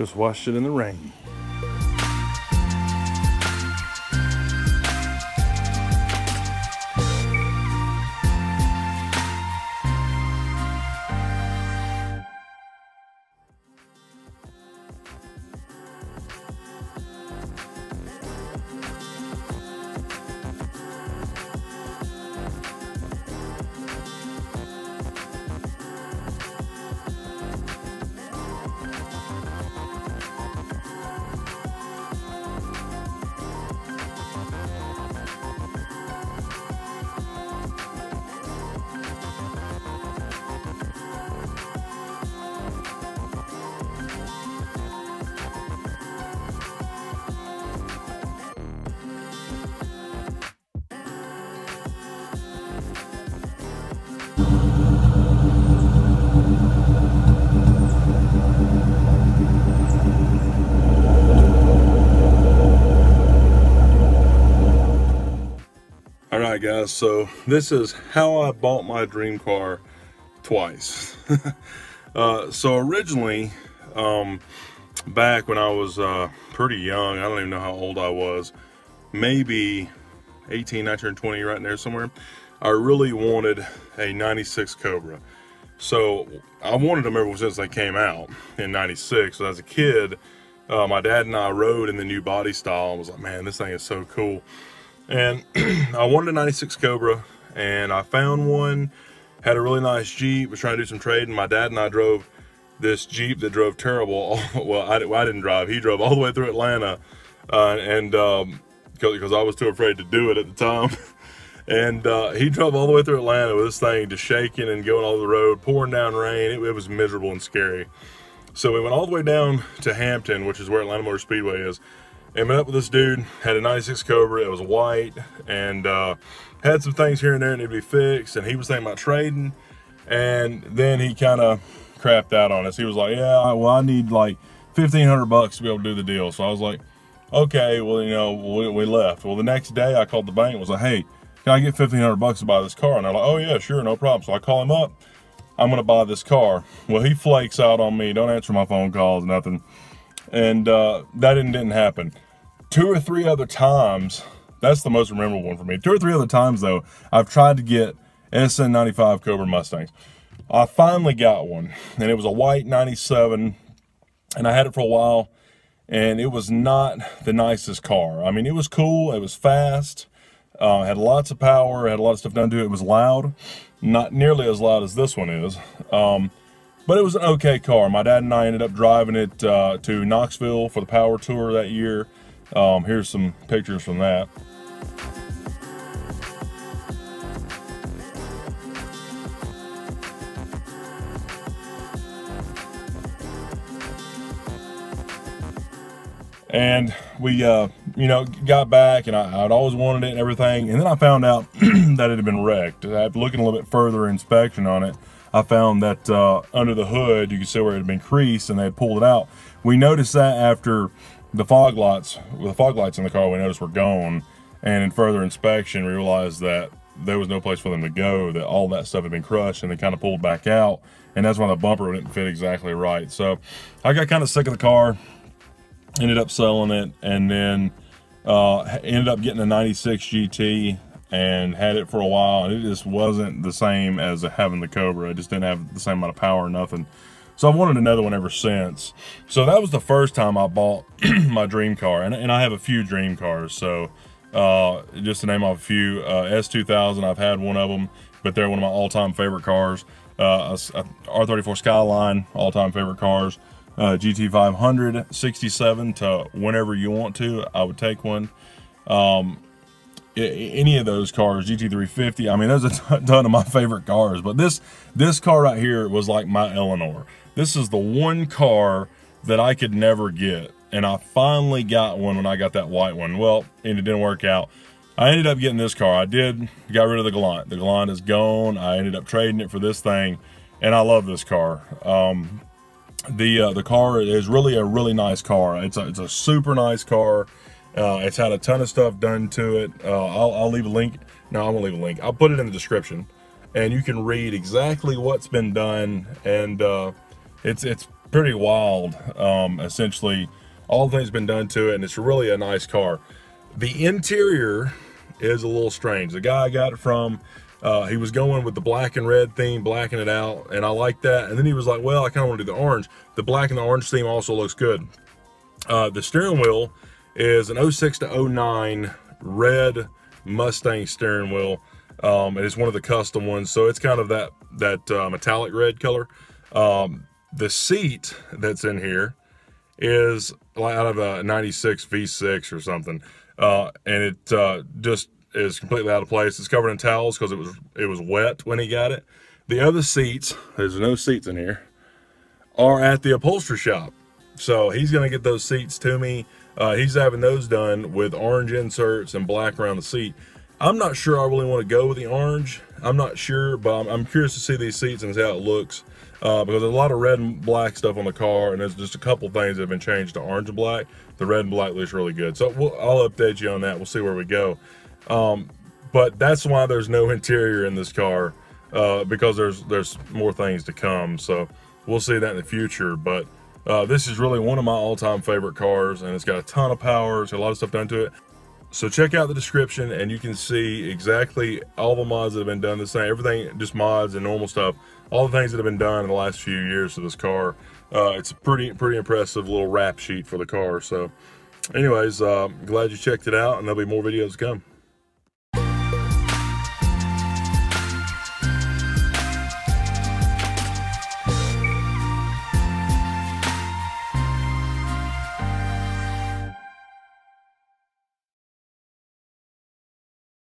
Just washed it in the rain. Alright guys, so this is how I bought my dream car twice. So originally, back when I was pretty young, I don't even know how old I was, maybe 18, 19, 20, right in there somewhere, I really wanted a 96 Cobra. So I wanted them ever since they came out in 96. So as a kid, my dad and I rode in the new body style and was like, man, this thing is so cool. And I wanted a 96 Cobra, and I found one, had a really nice Jeep, was trying to do some trading. My dad and I drove this Jeep that drove terrible. Well, I didn't drive. He drove all the way through Atlanta, because I was too afraid to do it at the time. And he drove all the way through Atlanta with this thing just shaking and going all over the road, pouring down rain. It was miserable and scary. So we went all the way down to Hampton, which is where Atlanta Motor Speedway is. And met up with this dude, had a 96 Cobra, it was white, and had some things here and there that needed to be fixed, and he was thinking about trading, and then he kind of crapped out on us. He was like, yeah, well, I need like $1,500 to be able to do the deal. So I was like, okay, well, you know, we left. Well, the next day I called the bank and was like, hey, can I get $1,500 to buy this car? And they're like, oh yeah, sure, no problem. So I call him up, I'm gonna buy this car. Well, he flakes out on me, don't answer my phone calls, nothing. And that didn't happen. 2 or 3 other times, that's the most memorable one for me. 2 or 3 other times though, I've tried to get SN95 Cobra Mustangs. I finally got one, and it was a white 97, and I had it for a while, and it was not the nicest car. I mean, it was cool, it was fast, had lots of power, had a lot of stuff done to it. It was loud, not nearly as loud as this one is. But it was an okay car. My dad and I ended up driving it to Knoxville for the power tour that year. Here's some pictures from that. And we, you know, got back, and I'd always wanted it and everything. And then I found out that it had been wrecked. After looking a little bit further inspection on it, I found that under the hood, you could see where it had been creased, and they had pulled it out. We noticed that after the fog lights, with the fog lights in the car, we noticed were gone. And in further inspection, we realized that there was no place for them to go, that all that stuff had been crushed, and they kind of pulled back out. And that's why the bumper didn't fit exactly right. So I got kind of sick of the car, ended up selling it, and then ended up getting a 96 GT and had it for a while, and it just wasn't the same as having the Cobra. It just didn't have the same amount of power or nothing. So I've wanted another one ever since. So that was the first time I bought my dream car, and I have a few dream cars. So just to name off a few, S2000, I've had one of them, but they're one of my all-time favorite cars. R34 Skyline, all-time favorite cars. GT500, 67 to whenever you want to, I would take one. Any of those cars, GT350, I mean, there's a ton of my favorite cars, but this car right here was like my Eleanor. This is the one car that I could never get, and I finally got one when I got that white one. Well, and it didn't work out. I ended up getting this car. I got rid of the Galant. The Galant is gone. I ended up trading it for this thing, and I love this car. The car is really a really nice car. It's a super nice car. It's had a ton of stuff done to it. I'll leave a link. No, I won't leave a link. I'll put it in the description, and you can read exactly what's been done. And it's pretty wild. Essentially, all the things been done to it, and it's really a nice car. The interior is a little strange. The guy I got it from, he was going with the black and red theme, blacking it out, and I like that. And then he was like, well, I kind of want to do the orange. The black and the orange theme also looks good. The steering wheel is an 06 to 09 red Mustang steering wheel. And it's one of the custom ones, so it's kind of that metallic red color. The seat that's in here is out of a 96 V6 or something, and it just is completely out of place. It's covered in towels because it was wet when he got it. The other seats, there's no seats in here, are at the upholstery shop, so he's gonna get those seats to me. He's having those done with orange inserts and black around the seat. I'm not sure I really want to go with the orange. I'm not sure, but I'm curious to see these seats and see how it looks. Because there's a lot of red and black stuff on the car, and there's just a couple things that have been changed to orange and black. The red and black looks really good. So I'll update you on that. We'll see where we go. But that's why there's no interior in this car, because there's more things to come. So we'll see that in the future. But this is really one of my all-time favorite cars, and it's got a ton of power. It's got a lot of stuff done to it. So check out the description and you can see exactly all the mods that have been done this thing, everything, just mods and normal stuff, all the things that have been done in the last few years to this car. It's a pretty impressive little rap sheet for the car. So anyways, glad you checked it out, and there'll be more videos to come.